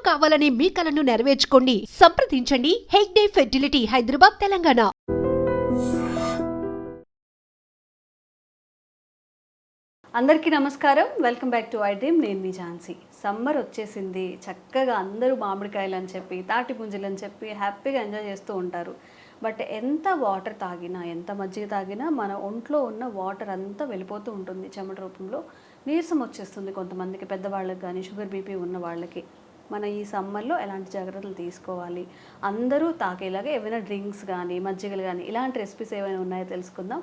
కావాలనే మీ కలను నెరవేర్చుకోండి. సంప్రదించండి హెగ్డే ఫెర్టిలిటీ, హైదరాబాద్, తెలంగాణ. అందరికీ నమస్కారం. Welcome back to I dream. నేను మీ ఝాన్సీ. సమ్మర్ వచ్చేసింది. చక్కగా అందరూ మామిడికాయలు అని చెప్పి, తాటి పుంజలు అని చెప్పి హ్యాపీగా ఎంజాయ్ చేస్తూ ఉంటారు. బట్ ఎంత వాటర్ తాగినా, ఎంత మజ్జిగ తాగినా మన ఒంట్లో ఉన్న వాటర్ అంతా వెళ్ళిపోతూ ఉంటుంది చెమట రూపంలో. నీరసం వచ్చేస్తుంది కొంతమందికి, పెద్దవాళ్ళకి కానీ, షుగర్ బీపీ ఉన్న వాళ్ళకి. మన ఈ సమ్మర్లో ఎలాంటి జాగ్రత్తలు తీసుకోవాలి, అందరూ తాగేలాగా ఏమైనా డ్రింక్స్ కానీ, మజ్జిగలు కానీ, ఇలాంటి రెసిపీస్ ఏమైనా ఉన్నాయో తెలుసుకుందాం.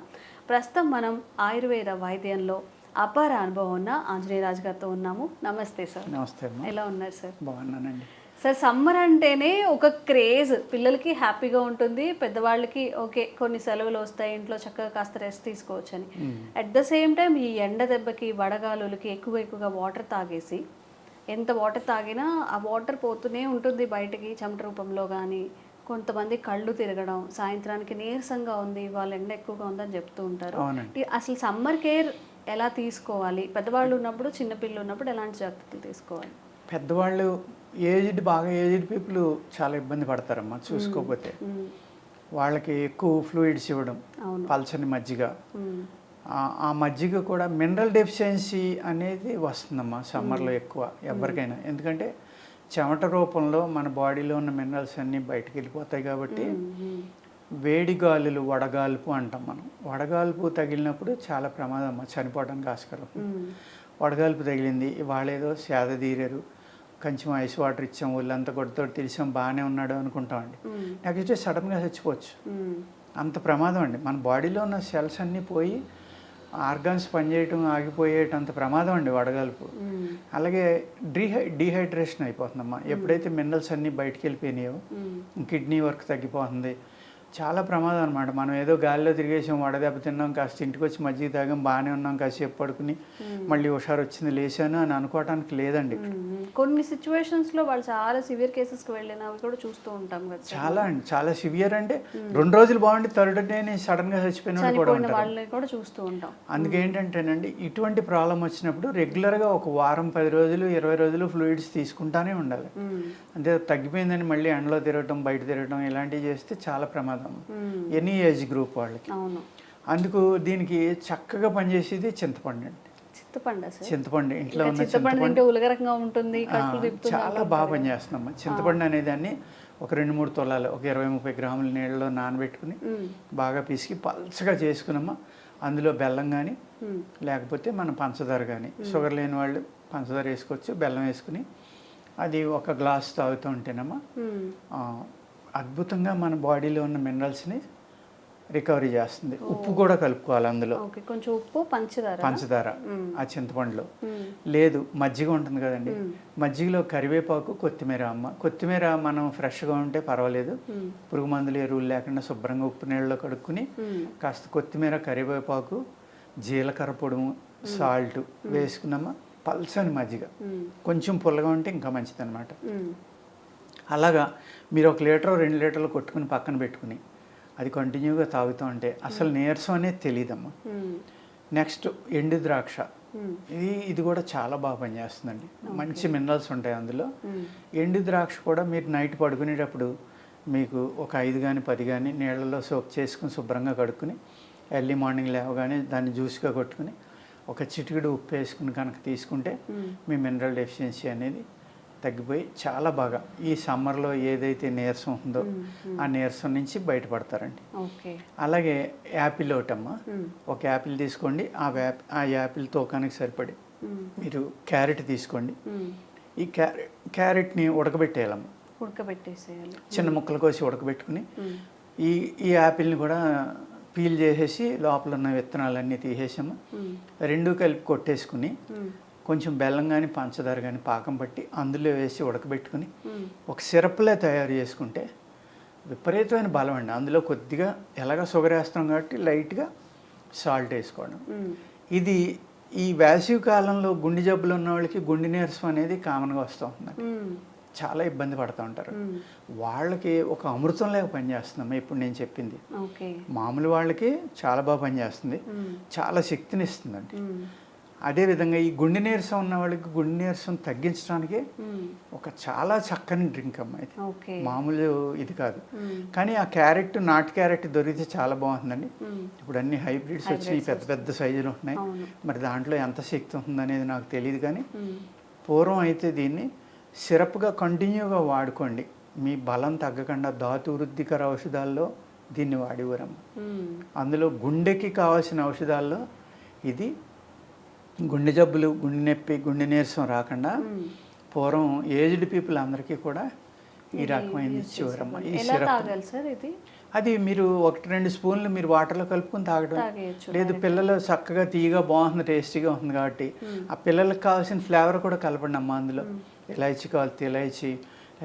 ప్రస్తుతం మనం ఆయుర్వేద వైద్యంలో అపార అనుభవం ఉన్న ఆంజనేయరాజు గారితో ఉన్నాము. నమస్తే సార్. నమస్తే. ఎలా ఉన్నారు సార్? బాగున్నానండి సార్. సమ్మర్ అంటేనే ఒక క్రేజ్. పిల్లలకి హ్యాపీగా ఉంటుంది, పెద్దవాళ్ళకి ఓకే కొన్ని సెలవులు వస్తాయి, ఇంట్లో చక్కగా కాస్త రెస్ట్ తీసుకోవచ్చు అని. అట్ ద సేమ్ టైం ఈ ఎండ దెబ్బకి, వడగాలులకి ఎక్కువగా వాటర్ తాగేసి, ఎంత వాటర్ తాగినా ఆ వాటర్ పోతూనే ఉంటుంది బయటకి చెమట రూపంలో. కానీ కొంతమంది కళ్ళు తిరగడం, సాయంత్రానికి నీరసంగా ఉంది, వాళ్ళ ఎండ ఎక్కువగా ఉందని చెప్తూ ఉంటారు. అసలు సమ్మర్ కేర్ ఎలా తీసుకోవాలి? పెద్దవాళ్ళు ఉన్నప్పుడు, చిన్నపిల్లలు ఉన్నప్పుడు ఎలాంటి జాగ్రత్తలు తీసుకోవాలి? పెద్దవాళ్ళు, బాగా ఏజ్డ్ పీపుల్ చాలా ఇబ్బంది పడతారమ్మా చూసుకోకపోతే. వాళ్ళకి ఎక్కువ ఫ్లూయిడ్స్ ఇవ్వడం, పల్చని మజ్జిగ. ఆ మజ్జిగ కూడా మినరల్ డెఫిషియన్సీ అనేది వస్తుందమ్మా సమ్మర్లో ఎక్కువ ఎవరికైనా. ఎందుకంటే చెమట రూపంలో మన బాడీలో ఉన్న మినరల్స్ అన్నీ బయటకు వెళ్ళిపోతాయి కాబట్టి. వేడి గాలులు, వడగాల్పు అంటాం మనం. వడగాల్పు తగిలినప్పుడు చాలా ప్రమాదం అమ్మ, చనిపోవడానికి ఆస్కారం. వడగాల్పు తగిలింది, వాళ్ళేదో సేద తీరారు, కొంచెం ఐస్ వాటర్ ఇచ్చాం, ఒళ్ళంతా కొడుతోటి తెలిసాం బాగానే ఉన్నాడు అనుకుంటామండి. నెక్స్ట్ డే సడన్గా చచ్చిపోవచ్చు. అంత ప్రమాదం అండి. మన బాడీలో ఉన్న సెల్స్ అన్నీ పోయి ఆర్గాన్స్ పనిచేయటం ఆగిపోయేటంత అంత ప్రమాదం అండి వడగాల్పు. అలాగే డీహైడ్రేషన్ అయిపోతుందమ్మా. ఎప్పుడైతే మినరల్స్ అన్నీ బయటికి వెళ్ళిపోయినాయో కిడ్నీ వర్క్ తగ్గిపోతుంది. చాలా ప్రమాదం అనమాట. మనం ఏదో గాలిలో తిరిగేసాం, వడదెబ్బ తిన్నాం, కాస్త ఇంటికి వచ్చి మజ్జిగ తాగాం, బాగానే ఉన్నాం, కాసేపు పడుకుని మళ్ళీ హుషారు వచ్చింది లేచాను అని అనుకోవడానికి లేదండి. కొన్ని సిచ్యువేషన్స్లో వాళ్ళు చాలా సివియర్ కేసెస్కి వెళ్ళినవి కూడా చూస్తూ ఉంటాం కదా. చాలా అండి, చాలా సివియర్ అంటే 2 రోజులు బాగుండి థర్డ్ డే సడన్గా చచ్చిపోయిన వాళ్ళని కూడా చూస్తూ ఉంటాం. అందుకేంటంటేనండి, ఇటువంటి ప్రాబ్లం వచ్చినప్పుడు రెగ్యులర్గా ఒక వారం, 10 రోజులు, 20 రోజులు ఫ్లూయిడ్స్ తీసుకుంటానే ఉండాలి. అంటే తగ్గిపోయిందని మళ్ళీ ఎండలో తిరగటం, బయట తిరగటం ఇలాంటివి చేస్తే చాలా ప్రమాదం ఎనీ ఏజ్ గ్రూప్ వాళ్ళకి. అందుకు దీనికి చక్కగా పనిచేసేది చింతపండు అండి. చింతపండు ఇంట్లో ఉన్న చింతపండు చాలా బాగా పనిచేస్తుందమ్మా. చింతపండు అనే దాన్ని ఒక 2-3 తులాలు, ఒక 20-30 గ్రాముల నీళ్ళలో నానబెట్టుకుని బాగా పిసికి పల్చగా చేసుకున్నామా. అందులో బెల్లం కానీ, లేకపోతే మన పంచదార కానీ, షుగర్ లేని వాళ్ళు పంచదార వేసుకోవచ్చు, బెల్లం వేసుకుని అది ఒక గ్లాస్ తాగుతూ ఉంటేనమ్మా అద్భుతంగా మన బాడీలో ఉన్న మినరల్స్ని రికవరీ చేస్తుంది. ఉప్పు కూడా కలుపుకోవాలి అందులో, కొంచెం ఉప్పు, పంచదార ఆ చింతపండులో. లేదు మజ్జిగ ఉంటుంది కదండి, మజ్జిగలో కరివేపాకు, కొత్తిమీర. అమ్మ కొత్తిమీర మనం ఫ్రెష్గా ఉంటే పర్వాలేదు, పురుగు మందులు, ఎరువులు లేకుండా శుభ్రంగా ఉప్పు నీళ్ళలో కడుక్కుని కాస్త కొత్తిమీర, కరివేపాకు, జీలకర్ర పొడుము, సాల్ట్ వేసుకున్నామా. పల్చని మజ్జిగ, కొంచెం పుల్లగా ఉంటే ఇంకా మంచిది అనమాట. అలాగా మీరు 1 లీటర్ 2 లీటర్లు కొట్టుకుని పక్కన పెట్టుకుని అది కంటిన్యూగా తాగుతూ ఉంటే అసలు నీరసం అనేది తెలియదమ్మా. నెక్స్ట్ ఎండు ద్రాక్ష, ఇది కూడా చాలా బాగా పనిచేస్తుందండి. మంచి మినరల్స్ ఉంటాయి అందులో. ఎండు ద్రాక్ష కూడా మీరు నైట్ పడుకునేటప్పుడు మీకు ఒక 5 కానీ 10 కానీ నీళ్ళలో సోక్ చేసుకుని శుభ్రంగా కడుక్కుని ఎర్లీ మార్నింగ్ లేవగానే దాన్ని జ్యూస్గా కొట్టుకుని ఒక చిటికెడు ఉప్పు వేసుకుని కనుక తీసుకుంటే మీ మినరల్ డెఫిషియన్సీ అనేది తగ్గిపోయి చాలా బాగా ఈ సమ్మర్లో ఏదైతే నీరసం ఉందో ఆ నీరసం నుంచి బయటపడతారండి. అలాగే యాపిల్ ఒకటమ్మా, ఒక యాపిల్ తీసుకోండి. ఆ యాపిల్ తూకానికి సరిపడి మీరు క్యారెట్ తీసుకోండి. ఈ క్యారెట్ని ఉడకబెట్టేయాలమ్మా, చిన్న ముక్కలు కోసి ఉడకబెట్టుకుని ఈ యాపిల్ని కూడా పీల్ చేసేసి లోపల ఉన్న విత్తనాలన్నీ తీసేసాము. 2 కలిపి కొట్టేసుకుని కొంచెం బెల్లం కానీ, పంచదార కానీ పాకం పట్టి అందులో వేసి ఉడకబెట్టుకుని ఒక సిరప్లే తయారు చేసుకుంటే విపరీతమైన బలం అండి. అందులో కొద్దిగా ఎలాగ షుగర్ వేస్తాం కాబట్టి లైట్గా సాల్ట్ వేసుకోవడం. ఇది ఈ వేసవి కాలంలో గుండె జబ్బులు ఉన్న వాళ్ళకి గుండె నీరసం అనేది కామన్గా వస్తూ ఉంటుందండి. చాలా ఇబ్బంది పడుతూ ఉంటారు. వాళ్ళకి ఒక అమృతం లేక పనిచేస్తుందమ్మా ఇప్పుడు నేను చెప్పింది. మామూలు వాళ్ళకి చాలా బాగా పనిచేస్తుంది, చాలా శక్తిని ఇస్తుందండి. అదేవిధంగా ఈ గుండె నీరసం ఉన్న వాళ్ళకి గుండె నీరసం తగ్గించడానికి ఒక చాలా చక్కని డ్రింక్ అమ్మా ఇది. ఓకే. మామూలు ఇది కాదు. కానీ ఆ క్యారెట్, నాటు క్యారెట్ దొరికితే చాలా బాగుంటుందండి. ఇప్పుడు అన్ని హైబ్రిడ్స్ వచ్చి పెద్ద పెద్ద సైజులు ఉన్నాయి. మరి దాంట్లో ఎంత శక్తి ఉందనేది నాకు తెలియదు. కానీ పూర్వం అయితే దీన్ని సిరప్గా కంటిన్యూగా వాడుకోండి. మీ బలం తగ్గకుండా ధాతు వృద్ధికర ఔషధాల్లో దీన్ని వాడివరమ్మ. అందులో గుండెకి కావాల్సిన ఔషధాల్లో ఇది గుండె జబ్బులు, గుండె నొప్పి, గుండె నీరసం రాకుండా పూర్వం ఏజ్డ్ పీపుల్ అందరికీ కూడా ఈ రకమైనది ఇచ్చేవారమ్మ. ఈ సిరప్ అది మీరు 1-2 స్పూన్లు మీరు వాటర్లో కలుపుకొని తాగడం. లేదు పిల్లలు చక్కగా తీయగా బాగుంటుంది, టేస్టీగా ఉంటుంది కాబట్టి ఆ పిల్లలకు కావాల్సిన ఫ్లేవర్ కూడా కలపండి అమ్మ. అందులో ఇలాచీ కావాలి, ఇలాచీ,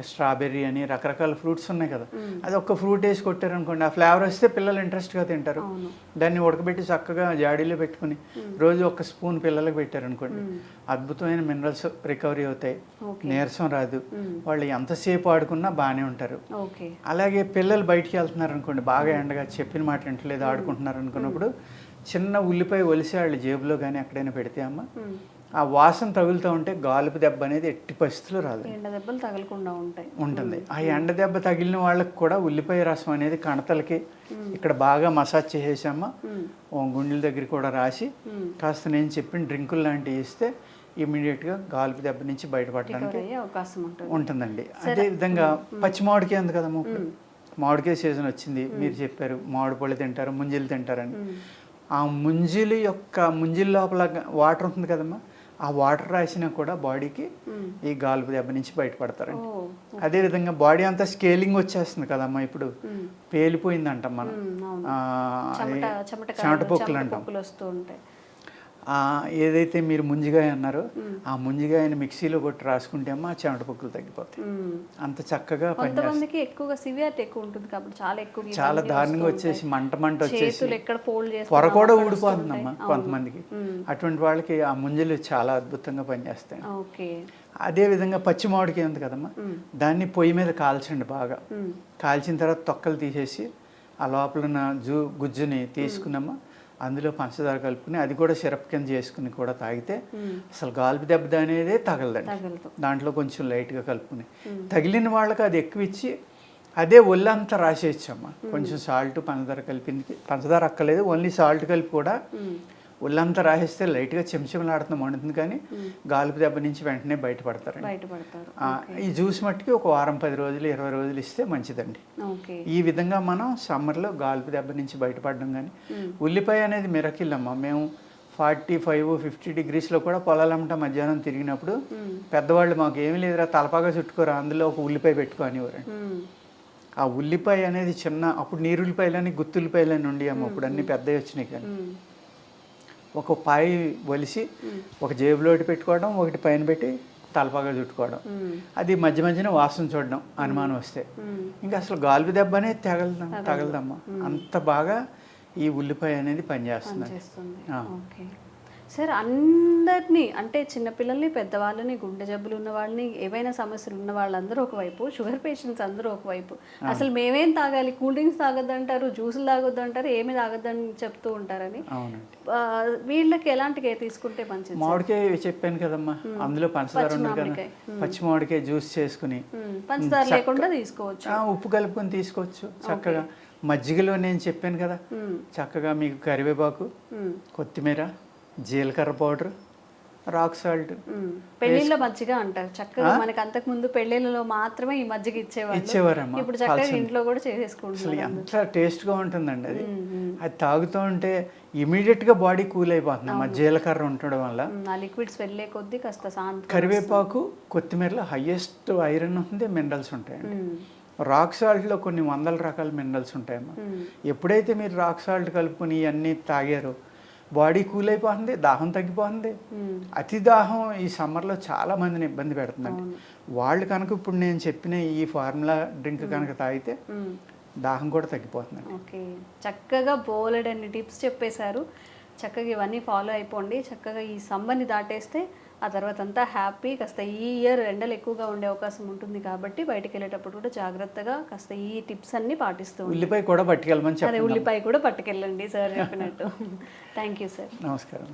స్ట్రాబెర్రీ అని రకరకాల ఫ్రూట్స్ ఉన్నాయి కదా, అది ఒక్క ఫ్రూట్ వేసి కొట్టారనుకోండి, ఆ ఫ్లేవర్ వస్తే పిల్లలు ఇంట్రెస్ట్గా తింటారు. దాన్ని ఉడకబెట్టి చక్కగా జాడీలో పెట్టుకుని రోజు 1 స్పూన్ పిల్లలకు పెట్టారనుకోండి, అద్భుతమైన మినరల్స్ రికవరీ అవుతాయి, నీరసం రాదు, వాళ్ళు ఎంతసేపు ఆడుకున్నా బాగానే ఉంటారు. అలాగే పిల్లలు బయటికి వెళ్తున్నారు అనుకోండి, బాగా ఎండగా చెప్పిన మాట వింటలేదు, ఆడుకుంటున్నారు అనుకున్నప్పుడు చిన్న ఉల్లిపాయ ఒలిసి వాళ్ళు జేబులో కానీ ఎక్కడైనా పెడితే అమ్మ, ఆ వాసన తగులుతూ ఉంటే గాలుపు దెబ్బ అనేది ఎట్టి పరిస్థితులు రాదు, ఎండ దెబ్బలు తగలకుండా ఉంటుంది. ఆ ఎండ దెబ్బ తగిలిన వాళ్ళకి కూడా ఉల్లిపాయ రసం అనేది కణతలకి ఇక్కడ బాగా మసాజ్ చేసేసామా, గుండెల దగ్గర కూడా రాసి కాస్త నేను చెప్పిన డ్రింకులు లాంటివి ఇస్తే ఇమీడియట్గా గాలుపు దెబ్బ నుంచి బయటపడడానికి అవకాశం ఉంటుందండి. అదేవిధంగా పచ్చి మామిడికాయ ఉంది కదమ్మా, ఇప్పుడు మామిడికాయ సీజన్ వచ్చింది, మీరు చెప్పారు మామిడి పళ్ళు తింటారు, ముంజిలు తింటారని. ఆ ముంజిల లోపల వాటర్ ఉంటుంది కదమ్మా, ఆ వాటర్ రాసినా కూడా బాడీకి ఈ గాలుపు దెబ్బ నుంచి బయటపడతారండి. అదేవిధంగా బాడీ అంతా స్కేలింగ్ వచ్చేస్తుంది కదమ్మా, ఇప్పుడు పేలిపోయిందంటాం మనం, చెమట పొక్కులు అంటాం. ఏదైతే మీరు ముంజిగాయ అన్నారో ఆ ముంజిగాయని మిక్సీలో కొట్టి రాసుకుంటే అమ్మా చెమట పొక్కులు తగ్గిపోతాయి. అంత చక్కగా చాలా దారుణంగా వచ్చేసి మంట వచ్చేసి పొర కూడా ఊడిపోతుందమ్మా కొంతమందికి. అటువంటి వాళ్ళకి ఆ ముంజలు చాలా అద్భుతంగా పనిచేస్తాయి. అదేవిధంగా పచ్చి మామిడికాయ ఉంది కదమ్మా, దాన్ని పొయ్యి మీద కాల్చండి, బాగా కాల్చిన తర్వాత తొక్కలు తీసేసి ఆ లోపల ఉన్న గుజ్జుని తీసుకున్నామా, అందులో పంచదార కలుపుకుని అది కూడా సిరప్ కింద చేసుకుని కూడా తాగితే అసలు గాలుపు దెబ్బ అనేది తగలదండి. దాంట్లో కొంచెం లైట్గా కలుపుకుని తగిలిన వాళ్ళకి అది ఎక్కువ ఇచ్చి అదే ఒళ్ళంతా రాసేయచ్చమ్మా. కొంచెం సాల్ట్, పంచదార కలిపింది, పంచదార అక్కలేదు, ఓన్లీ సాల్ట్ కలిపి కూడా ఒళ్ళంతా రాసేస్తే లైట్గా చెంచమలాడుతుంది, మండుతుంది, కానీ గాలుపు దెబ్బ నుంచి వెంటనే బయటపడతారు. ఈ జ్యూస్ మట్టుకి ఒక వారం, 10 రోజులు, 20 రోజులు ఇస్తే మంచిదండి. ఈ విధంగా మనం సమ్మర్లో గాలుపు దెబ్బ నుంచి బయటపడడం. కానీ ఉల్లిపాయ అనేది మిరకిల్ అమ్మ. మేము 45-50 డిగ్రీస్లో కూడా పొలాలమ్మట మధ్యాహ్నం తిరిగినప్పుడు పెద్దవాళ్ళు మాకు ఏమీ లేదురా తలపాగా చుట్టుకోరా, అందులో ఒక ఉల్లిపాయ పెట్టుకోనివ్వరండి. ఆ ఉల్లిపాయ అనేది చిన్న, అప్పుడు నీరుల్లిపాయలని గుత్తుల్లిపాయలని ఉండి అమ్మ, ఇప్పుడు అన్ని పెద్దవి వచ్చినాయి. కానీ ఒక పాయ ఒలిసి ఒక జేబులో పెట్టుకోవడం, ఒకటి పైన పెట్టి తలపాగా చుట్టుకోవడం, అది మధ్య మధ్యన వాసన చూడడం అనుమానం వస్తే, ఇంకా అసలు గాలుపు దెబ్బ అనేది తగలదమ్మా. అంత బాగా ఈ ఉల్లిపాయ అనేది పనిచేస్తుంది. సార్ అందరినీ అంటే చిన్నపిల్లల్ని, పెద్దవాళ్ళని, గుండె జబ్బులు ఉన్న వాళ్ళని, ఏవైనా సమస్యలు ఉన్న వాళ్ళందరూ ఒకవైపు, షుగర్ పేషెంట్స్ అందరూ ఒకవైపు, అసలు మేమేం తాగాలి, కూల్ డ్రింక్స్ తాగొద్దంటారు, జ్యూసులు తాగొద్దంటారు, ఏమి తాగొద్దని చెప్తూ ఉంటారని, వీళ్ళకి ఎలాంటి కేర్ తీసుకుంటే మంచిది? మామిడికాయ చెప్పాను కదమ్మా, అందులో పంచదార ఉంది కదా, పచ్చి మామిడికాయ జ్యూస్ చేసుకుని పంచదార లేకుండా తీసుకోవచ్చు, ఉప్పు కలుపుకొని తీసుకోవచ్చు చక్కగా. మజ్జిగలో నేను చెప్పాను కదా, చక్కగా మీకు కరివేపాకు, కొత్తిమీర, జీలకర్ర పౌడర్, రాక్ సాల్ట్. పెళ్లిళ్ళలో మజ్జిగ అంటారు చక్కగా, మనకి అంతకు ముందు పెళ్లిళ్ళలో మాత్రమే ఈ మజ్జిగ ఇచ్చేవారమ్మా, ఇప్పుడు చక్కగా ఇంట్లో కూడా చేసేసుకుంటారు. ఎంత టేస్ట్గా ఉంటుందండి అది. అది తాగుతూ ఉంటే ఇమీడియట్గా బాడీ కూల్ అయిపోతుంది అమ్మా, జీలకర్ర ఉండడం వల్ల. లిక్విడ్స్ వెళ్ళే కొద్దీ కాస్త కరివేపాకు, కొత్తిమీరలో హైయెస్ట్ ఐరన్ ఉంటుంది, మినరల్స్ ఉంటాయండి. రాక్ సాల్ట్లో కొన్ని 100 రకాల మినరల్స్ ఉంటాయమ్మా. ఎప్పుడైతే మీరు రాక్ సాల్ట్ కలుపుకొని ఇవన్నీ తాగారో బాడీ కూల్ అయిపోతుంది, దాహం తగ్గిపోతుంది. అతి దాహం ఈ సమ్మర్లో చాలా మందిని ఇబ్బంది పెడుతుందండి. వాళ్ళు కనుక ఇప్పుడు నేను చెప్పిన ఈ ఫార్ములా డ్రింక్ కనుక తాగితే దాహం కూడా తగ్గిపోతుంది. ఓకే, చక్కగా బోలెడన్ని టిప్స్ చెప్పేశారు. చక్కగా ఇవన్నీ ఫాలో అయిపోండి. చక్కగా ఈ సమ్మర్ని దాటేస్తే ఆ తర్వాత అంతా హ్యాపీ. కాస్త ఈ ఇయర్ ఎండలు ఎక్కువగా ఉండే అవకాశం ఉంటుంది కాబట్టి బయటికి వెళ్ళేటప్పుడు కూడా జాగ్రత్తగా కాస్త ఈ టిప్స్ అన్ని పాటిస్తూ ఉల్లిపాయ కూడా పట్టుకెళ్ళమని చెప్పండి. అదే ఉల్లిపాయ కూడా పట్టుకెళ్ళండి సార్ చెప్పినట్టు. Thank you sir. నమస్కారం.